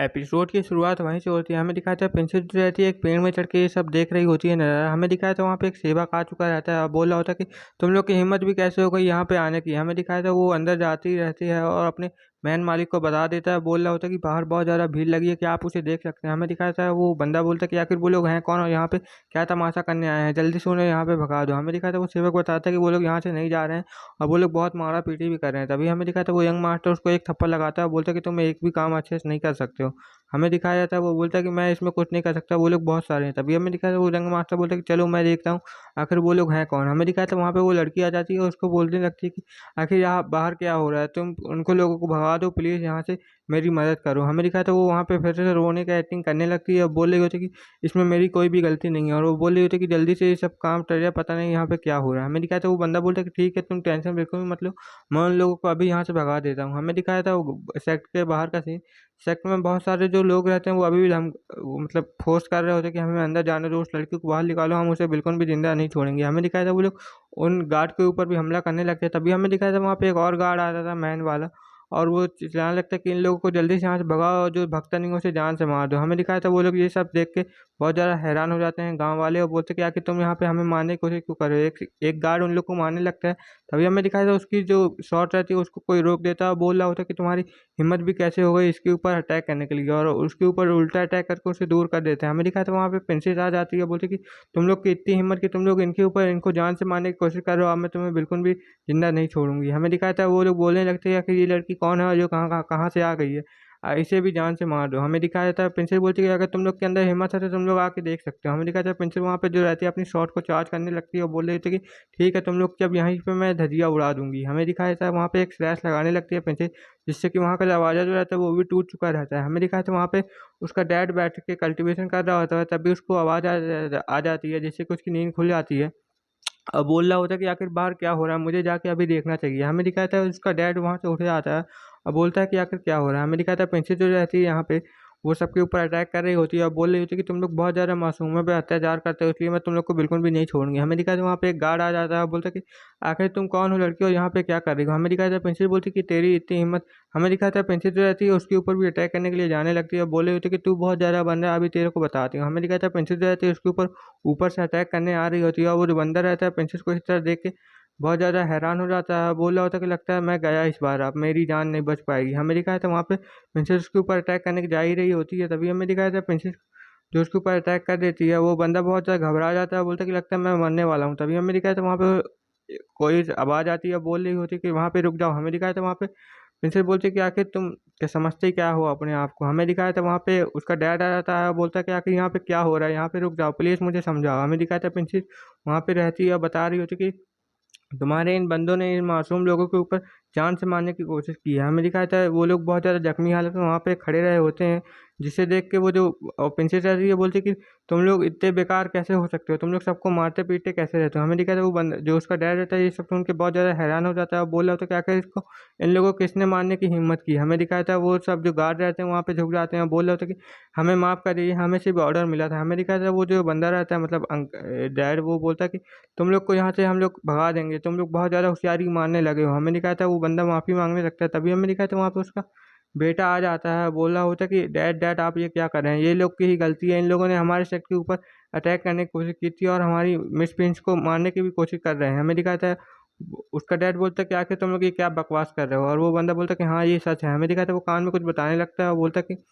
Episode की शुरुआत वहीं से होती है। हमें दिखाया था प्रिंसेस जो रहती है एक पेड़ में चढ़ के ये सब देख रही होती है नज़ारा। हमें दिखाया था वहाँ पे एक सेवक आ चुका रहता है और बोल रहा होता है कि तुम लोग की हिम्मत भी कैसे हो गई यहाँ पे आने की। हमें दिखाया था वो अंदर जाती रहती है और अपने महल मालिक को बता देता है। बोल रहा होता है कि बाहर बहुत ज़्यादा भीड़ लगी है, क्या आप उसे देख सकते हैं। हमें दिखाया था वो बंदा बोलता है कि आखिर वो लोग हैं कौन और यहाँ पे क्या तमाशा करने आए हैं, जल्दी से उन्हें यहाँ पे भगा दो। हमें दिखाया था वो सेवक बताता है कि वो लोग यहाँ से नहीं जा रहे हैं और वो लोग बहुत मारा पीटी भी कर रहे हैं। तभी हमें दिखाया था वो यंग मास्टर उसको एक थप्पड़ लगाता है और बोलता है कि तुम एक भी काम अच्छे से नहीं कर सकते हो। हमें दिखाया जाता है वो बोलता है कि मैं इसमें कुछ नहीं कर सकता, वो लोग बहुत सारे हैं। तभी हमें दिखाया था वो रंग मास्टर बोलता है कि चलो मैं देखता हूँ आखिर वो लोग हैं कौन। हमें दिखाया था वहाँ पे वो लड़की आ जाती है और उसको बोलने लगती है कि आखिर यहाँ बाहर क्या हो रहा है, तुम उनको लोगों को भगा दो प्लीज़, यहाँ से मेरी मदद करो। हमें दिखाया था वो वहाँ पे फिर से रोने का एक्टिंग करने लगती है और बोल रही होती है कि इसमें मेरी कोई भी गलती नहीं है, और वो बोल रही होती है कि जल्दी से ये सब काम कर जाए, पता नहीं यहाँ पे क्या हो रहा है। हमें दिखाया था वो बंदा बोलता है कि ठीक है तुम टेंशन बिल्कुल भी मत लो, मैं उन लोगों को अभी यहाँ से भगा देता हूँ। हमें दिखाया था वो सेक्ट के बाहर का सीन। सेक्ट में बहुत सारे जो लोग रहते हैं वो अभी भी हम वो मतलब फोर्स कर रहे होते हैं कि हमें अंदर जाने दो, उस लड़की को बाहर निकालो, हम उसे बिल्कुल भी जिंदा नहीं छोड़ेंगे। हमें दिखाया था वो लोग उन गार्ड के ऊपर भी हमला करने लगते हैं। तभी हमें दिखाया था वहाँ पे एक और गार्ड आता था मैन वाला, और वो चिल्लाने लगता है कि इन लोगों को जल्दी से यहाँ से भगाओ और जो भगता नहीं है उसे जान से मार दो। हमें दिखाया था वो लोग ये सब देख के बहुत ज़्यादा हैरान हो जाते हैं गाँव वाले और बोलते हैं कि आखिर तुम यहाँ पे हमें मारने की कोशिश क्यों कर रहे हो। एक एक गार्ड उन लोग को मारने लगता है। तभी हमें दिखाया था उसकी जो शॉट रहती है उसको कोई रोक देता है और बोल रहा होता है कि तुम्हारी हिम्मत भी कैसे हो गई इसके ऊपर अटैक करने के लिए, और उसके ऊपर उल्टा अटैक करके उसे दूर कर देते हैं। हमें दिखाया था वहाँ पे प्रिंसेस आ जाती है, बोलती है कि तुम लोग की इतनी हिम्मत कि तुम लोग इनके ऊपर इनको जान से मारने की कोशिश कर रहे हो, अब मैं तुम्हें बिल्कुल भी जिंदा नहीं छोड़ूंगी। हमें दिखाया था वो लोग बोलने लगते हैं कि ये लड़की कौन है और जो कहाँ कहाँ कहाँ से आ गई है, इसे भी जान से मार दो। हमें दिखाया था प्रिंसेस बोलती है कि अगर तुम लोग के अंदर हिम्मत है तो तुम लोग आके देख सकते हो। हमें दिखाया था प्रिंसेस वहाँ पे जो रहती है अपनी शॉट को चार्ज करने लगती है और बोल रही थी कि ठीक है तुम लोग की अब यहीं पे मैं धजिया उड़ा दूंगी। हमें दिखाया था वहाँ पे एक स्लैश लगाने लगती है प्रिंसेस, जिससे कि वहाँ का दरवाजा जो रहता है वो भी टूट चुका रहता है। हमें दिखाया था वहाँ पे उसका डैड बैठ के कल्टीवेशन कर रहा होता है, तभी उसको आवाज़ आ जाती है जिससे कि उसकी नींद खुल जाती है। अब बोल रहा होता है कि आखिर बाहर क्या हो रहा है, मुझे जाके अभी देखना चाहिए। हमें दिखाया था उसका डैड वहाँ से उठ जाता है और बोलता है कि आखिर क्या हो रहा है। हमें दिखाया था प्रिंसेस जो रहती है यहाँ पे वो सबके ऊपर अटैक कर रही होती है और बोल रही होती है कि तुम लोग बहुत ज़्यादा मासूमों पे अत्याचार करते हो, इसलिए मैं तुम लोग को बिल्कुल भी नहीं छोड़ूंगी। हमें दिखाया था वहाँ पे एक गार्ड आ जाता है और बोलता है कि आखिर तुम कौन हो लड़की और यहाँ पे क्या कर रही हो। हमें दिखाया था प्रिंसेस बोलती है कि तेरी इतनी हिम्मत। हमें दिखाया था प्रिंसेस जो रहती है उसके ऊपर भी अटैक करने के लिए जाने लगती है और बोल रही होती है कि तू बहुत ज़्यादा बंदा है, अभी तेरे को बताती हूँ। हमें दिखाया था प्रिंसेस जो रहती है उसके ऊपर ऊपर से अटैक करने आ रही होती है और वो जो बंदा रहता है प्रिंसेस को इस तरह देख के बहुत ज़्यादा हैरान हो जाता है, बोल रहा होता है कि लगता है मैं गया इस बार, अब मेरी जान नहीं बच पाएगी। हमें दिखाया था वहाँ पे प्रिंसेस उसके ऊपर अटैक करने की जा ही रही होती है। तभी हमें दिखाया था प्रिंसेस जो उसके ऊपर अटैक कर देती है, वो बंदा बहुत ज़्यादा घबरा जाता है, बोलता है कि लगता है मैं मरने वाला हूँ। तभी हमें दिखाया था वहाँ पे कोई आवाज़ आती है, बोल रही होती है कि वहाँ पे रुक जाओ। हमें दिखाया था वहाँ पे प्रिंसेस बोलती है कि आखिर तुम क्या समझते क्या हो अपने आप को। हमें दिखाया था वहाँ पे उसका डैड आ जाता है, बोलता है कि आखिर यहाँ पे क्या हो रहा है, यहाँ पे रुक जाओ प्लीज़, मुझे समझाओ। हमें दिखाया था प्रिंसेस वहाँ पे रहती है और बता रही होती है कि तुम्हारे इन बंदों ने इन मासूम लोगों के ऊपर जान से मारने की कोशिश की है। हमें दिखाया था वो लोग बहुत ज़्यादा जख्मी हालत में वहाँ पे खड़े रहे होते हैं, जिसे देख के वो जो प्रिंसेस रहती है बोलती है कि तुम लोग इतने बेकार कैसे हो सकते हो, तुम लोग सबको मारते पीटते कैसे रहते हो। हमें दिखाया था वो बंदा जो उसका डैड रहता है ये सब सुन के बहुत ज़्यादा हैरान हो जाता है और बोल रहा होता है कि आखिर इसको इन लोगों को किसने मारने की हिम्मत की। हमें दिखाया था वो सब जो गार्ड रहते हैं वहाँ पे झुक जाते हैं और बोल रहे होते हैं कि हमें माफ़ करिए, हमें सिर्फ ऑर्डर मिला था। हमें दिखाया था वो जो बंदा रहता है मतलब डैड, वो बोलता है कि तुम लोग को यहाँ से हम लोग भगा देंगे, तुम लोग बहुत ज़्यादा होशियारी मारने लगे हो। हमें दिखाया था वो बंदा माफ़ी मांगने लगता है। तभी हमें दिखाया था वहाँ पे उसका बेटा आ जाता है, बोल रहा होता है कि डैड डैड आप ये क्या कर रहे हैं, ये लोग की ही गलती है, इन लोगों ने हमारे सेट के ऊपर अटैक करने की कोशिश की थी और हमारी मिस प्रिंस को मारने की भी कोशिश कर रहे हैं। हमें दिखाया था उसका डैड बोलता है कि आखिर तुम लोग ये क्या बकवास कर रहे हो, और वो बंदा बोलता है कि हाँ ये सच है। हमें दिखाया था वो कान में कुछ बताने लगता है और बोलता है कि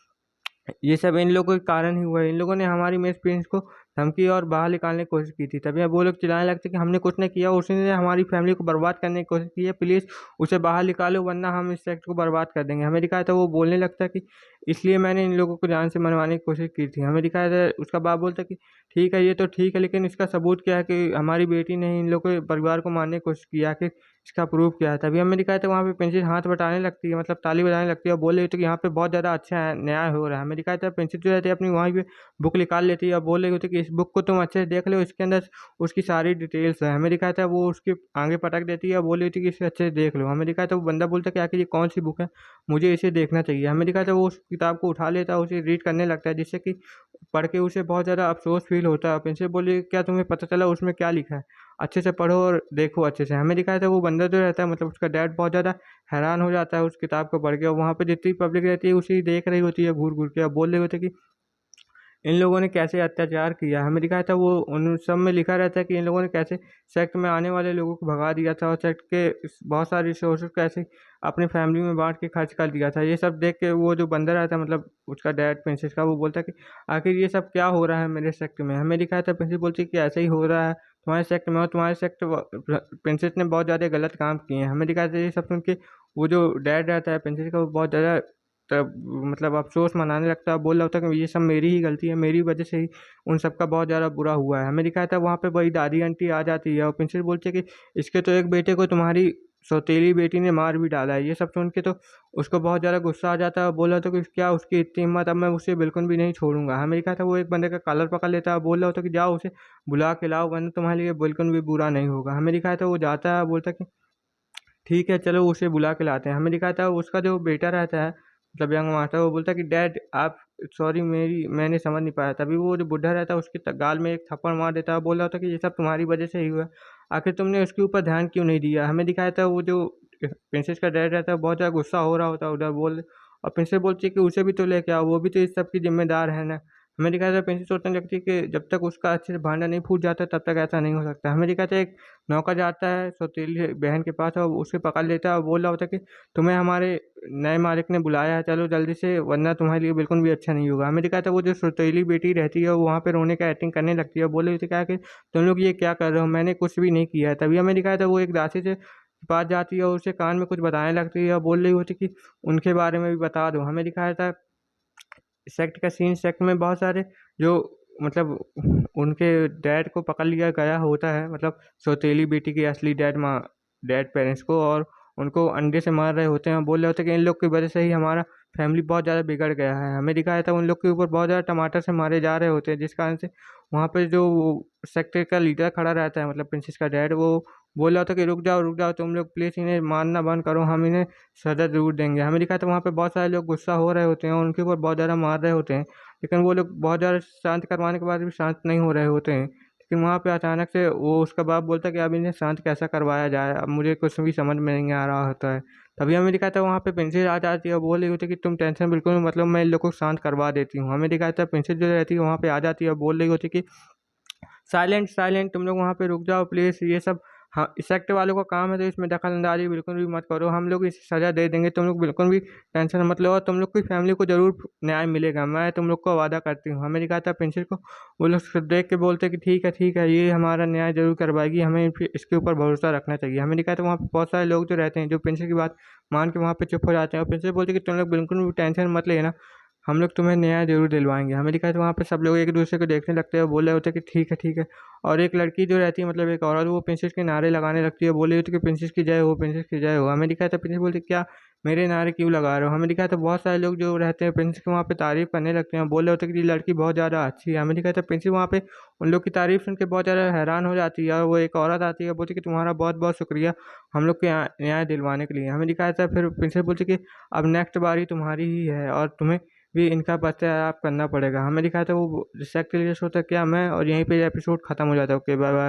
ये सब इन लोगों के कारण ही हुआ है, इन लोगों ने हमारी मिस प्रिंस को धमकी और बाहर निकालने की कोशिश की थी। तभी अब वो लोग चिल्लाने लगते कि हमने कुछ नहीं किया, उसी ने हमारी फैमिली को बर्बाद करने की कोशिश की है, प्लीज़ उसे बाहर निकालो वरना हम इस सेक्ट को बर्बाद कर देंगे। हमें दिखाया था वो बोलने लगता है कि इसलिए मैंने इन लोगों को जान से मनवाने की कोशिश की थी। हमें दिखाया था उसका बाप बोलता कि ठीक है ये तो ठीक है, लेकिन इसका सबूत क्या है कि हमारी बेटी ने इन लोगों के परिवार को मारने की कोशिश की, आखिर इसका प्रूफ क्या है। तभी हमें दिखाया था वहाँ पे प्रिंसेस हाथ बटाने लगती है, मतलब ताली बजाने लगती है और बोल रही होती है कि यहाँ पे बहुत ज़्यादा अच्छा है, न्याय हो रहा है। हमें दिखाया था प्रिंसेस जो रहती है अपनी वहीं पे बुक निकाल लेती है और बोल रही होती है कि इस बुक को तुम अच्छे से देख लो, इसके अंदर उसकी सारी डिटेल्स है। हमें दिखाया था वो उसके आगे पटक देती है और बोल रही होती है कि इसे अच्छे से देख लो। हमें दिखाया था वो बंदा बोलता है कि आखिर ये कौन सी बुक है, मुझे इसे देखना चाहिए। हमें दिखाया था वो उस किताब को उठा लेता है, उसे रीड करने लगता है, जिससे कि पढ़ के उसे बहुत ज़्यादा अफ़सोस फ़ील होता है। प्रिंसेस बोली क्या तुम्हें पता चला उसमें क्या लिखा है। अच्छे से पढ़ो और देखो अच्छे से। हमें दिखाया था वो बंदा जो रहता है मतलब उसका डैड बहुत ज़्यादा हैरान हो जाता है उस किताब को पढ़ के, और वहाँ पे जितनी पब्लिक रहती है उसी देख रही होती है घूर-घूर के, और बोल रहे होते हैं कि इन लोगों ने कैसे अत्याचार किया। हमें दिखाया था वो उन सब में लिखा रहता है कि इन लोगों ने कैसे सेक्ट में आने वाले लोगों को भगा दिया था, और सेक्ट के बहुत सारे रिसोर्सेज कैसे अपनी फैमिली में बांट के खर्च कर दिया था। ये सब देख के वो जो बंदर रहता है मतलब उसका डैड प्रिंसेस का, वो बोलता है कि आखिर ये सब क्या हो रहा है मेरे सेक्ट में। हमें दिखाया था प्रिंसेस बोलती है कि ऐसे ही हो रहा है तुम्हारे सेक्ट में, और तुम्हारे सेक्ट प्रिंसेस ने बहुत ज़्यादा गलत काम किए हैं। हमें दिखाया था ये सब सुन के वो जो डैड रहता है प्रिंसेस का वो बहुत ज़्यादा तब मतलब अफ़सोस मनाने लगता है, बोल रहा होता है कि ये सब मेरी ही गलती है, मेरी वजह से ही उन सब का बहुत ज़्यादा बुरा हुआ है। हमें दिखाया था वहाँ पे वही दादी आंटी आ जाती है और प्रिंसेस बोलती है कि इसके तो एक बेटे को तुम्हारी सौतेली बेटी ने मार भी डाला है। ये सब सुन के तो उसको बहुत ज़्यादा गुस्सा आ जाता है और बोल रहा था कि क्या उसकी इतनी हिम्मत, अब मैं उसे बिल्कुल भी नहीं छोड़ूंगा। हमें दिखाया था वो एक बंदे का कॉलर पकड़ लेता है, बोल रहा होता कि जाओ उसे बुला के लाओ वरना तुम्हारे लिए बिल्कुल भी बुरा नहीं होगा। हमें दिखाया था वो जाता है, बोलता कि ठीक है, चलो उसे बुला के लाते हैं। हमें दिखाया था उसका जो बेटा रहता है, मतलब यंग मास्टर, वो बोलता है कि डैड आप सॉरी मेरी मैंने समझ नहीं पाया। तभी वो जो बुड्ढा रहता है उसके गाल में एक थप्पड़ मार देता है, बोल रहा होता है कि ये सब तुम्हारी वजह से ही हुआ। आखिर तुमने उसके ऊपर ध्यान क्यों नहीं दिया। हमें दिखाया था वो जो प्रिंसेस का डैड रहता है बहुत ज़्यादा गुस्सा हो रहा होता है उधर बोल, और प्रिंसेस बोलती है कि उसे भी तो लेके आओ, वो भी तो इस सब की जिम्मेदार है ना। हमें दिखाया था प्रिंसेस सोचने लगती है कि जब तक उसका अच्छे से भांडा नहीं फूट जाता तब तक ऐसा नहीं हो सकता। हमें दिखाया था एक नौकर जाता है सौतेली बहन के पास और उसे पकड़ लेता है और बोल रहा होता है कि तुम्हें हमारे नए मालिक ने बुलाया है, चलो जल्दी से वरना तुम्हारे लिए बिल्कुल भी अच्छा नहीं होगा। हमें दिखाया था वो जो सौतेली बेटी रहती है वो वहाँ पे रोने का एक्टिंग करने लगती है, बोल रही होती है क्या कि तुम लोग ये क्या कर रहे हो, मैंने कुछ भी नहीं किया है। तभी हमें दिखाया था वो एक दासी से पास जाती है और उसे कान में कुछ बताने लगती है और बोल रही होती है कि उनके बारे में भी बता दो। हमें दिखाया था सेक्ट का सीन, सेक्ट में बहुत सारे जो मतलब उनके डैड को पकड़ लिया गया होता है, मतलब सौतेली बेटी के असली डैड पेरेंट्स को, और उनको अंडे से मार रहे होते हैं। बोल रहे होते हैं कि इन लोग की वजह से ही हमारा फैमिली बहुत ज़्यादा बिगड़ गया है। हमें दिखाया था उन लोग के ऊपर बहुत ज़्यादा टमाटर से मारे जा रहे होते हैं, जिस कारण से वहाँ पे जो सेक्ट का लीडर खड़ा रहता है मतलब प्रिंसेस का डैड, वो बोल रहा था कि रुक जाओ तुम लोग प्लीज़, इन्हें मारना बंद करो, हम इन्हें सज़ा ज़रूर देंगे। हमें दिखाया था वहाँ पे बहुत सारे लोग गुस्सा हो रहे होते हैं और उनके ऊपर बहुत ज़्यादा मार रहे होते हैं, लेकिन वो लोग बहुत ज़्यादा शांत करवाने के बाद भी शांत नहीं हो रहे होते हैं। लेकिन वहाँ पे अचानक से वो उसका बाप बोलता है कि अब इन्हें शांत कैसा करवाया जाए, अब मुझे कुछ भी समझ में नहीं आ रहा होता है। तभी हमें दिखाया था वहाँ पे प्रिंसेस आ जाती है और बोल रही होती है कि तुम टेंशन बिल्कुल मतलब मैं इन लोग को शांत करवा देती हूँ। हमें दिखाया था प्रिंसेस जो रहती है वहाँ पे आ जाती है और बोल रही होती है कि साइलेंट साइलेंट तुम लोग वहाँ पे रुक जाओ प्लीज़, ये सब हाँ सेक्ट वालों का काम है तो इसमें दखल-अंदाज़ी बिल्कुल भी मत करो, हम लोग इसे सज़ा दे देंगे, तुम लोग बिल्कुल भी टेंशन मत लो और तुम लोग की फैमिली को ज़रूर न्याय मिलेगा, मैं तुम लोग को वादा करती हूँ। हमें दिखाया था प्रिंसेस को वो लोग सब देख के बोलते हैं कि ठीक है, ये हमारा न्याय ज़रूर करवाएगी, हमें फिर इसके ऊपर भरोसा रखना चाहिए। हमें दिखाया था वहाँ पे बहुत सारे लोग जो रहते हैं जो प्रिंसेस की बात मान के वहाँ पे चुप हो जाते हैं और प्रिंसेस बोलती है कि तुम लोग बिल्कुल भी टेंशन मत लेना, हम लोग तुम्हें न्याय ज़रूर दिलवाएँगे। हमें दिखा तो वहाँ पे सब लोग एक-दूसरे को देखने लगते हैं और बोल रहे होते हैं कि ठीक है। और एक लड़की जो रहती है मतलब एक औरत, वो प्रिंसेस के नारे लगाने लगती है, बोल रही होती है कि प्रिंसेस की जय हो, प्रिंसेस की जय हो। हमें दिखाया था प्रिंसेस बोलती है क्या मेरे नारे क्यों लगा रहे हो? हमें दिखाया था बहुत सारे लोग जो रहते हैं प्रिंसेस के वहाँ पे तारीफ़ करने लगते हैं, बोल रहे होते हैं कि ये लड़की बहुत ज़्यादा अच्छी है। हमें दिखाया था प्रिंसेस वहाँ पे उन लोग की तारीफ़ सुन के बहुत ज़्यादा हैरान हो जाती है और वो एक औरत आती है, बोलती है कि तुम्हारा बहुत-बहुत शुक्रिया हम लोग के यहाँ न्याय दिलवाने के लिए। हमें दिखाया था फिर प्रिंसेस बोलती है कि अब नेक्स्ट बारी तुम्हारी ही है और तुम्हें भी इनका पश्चाताप करना पड़ेगा। हमें दिखाया था वो सेक्ट लीडर्स होता क्या मैं, और यहीं पे एपिसोड खत्म हो जाता है। Okay, bye-bye.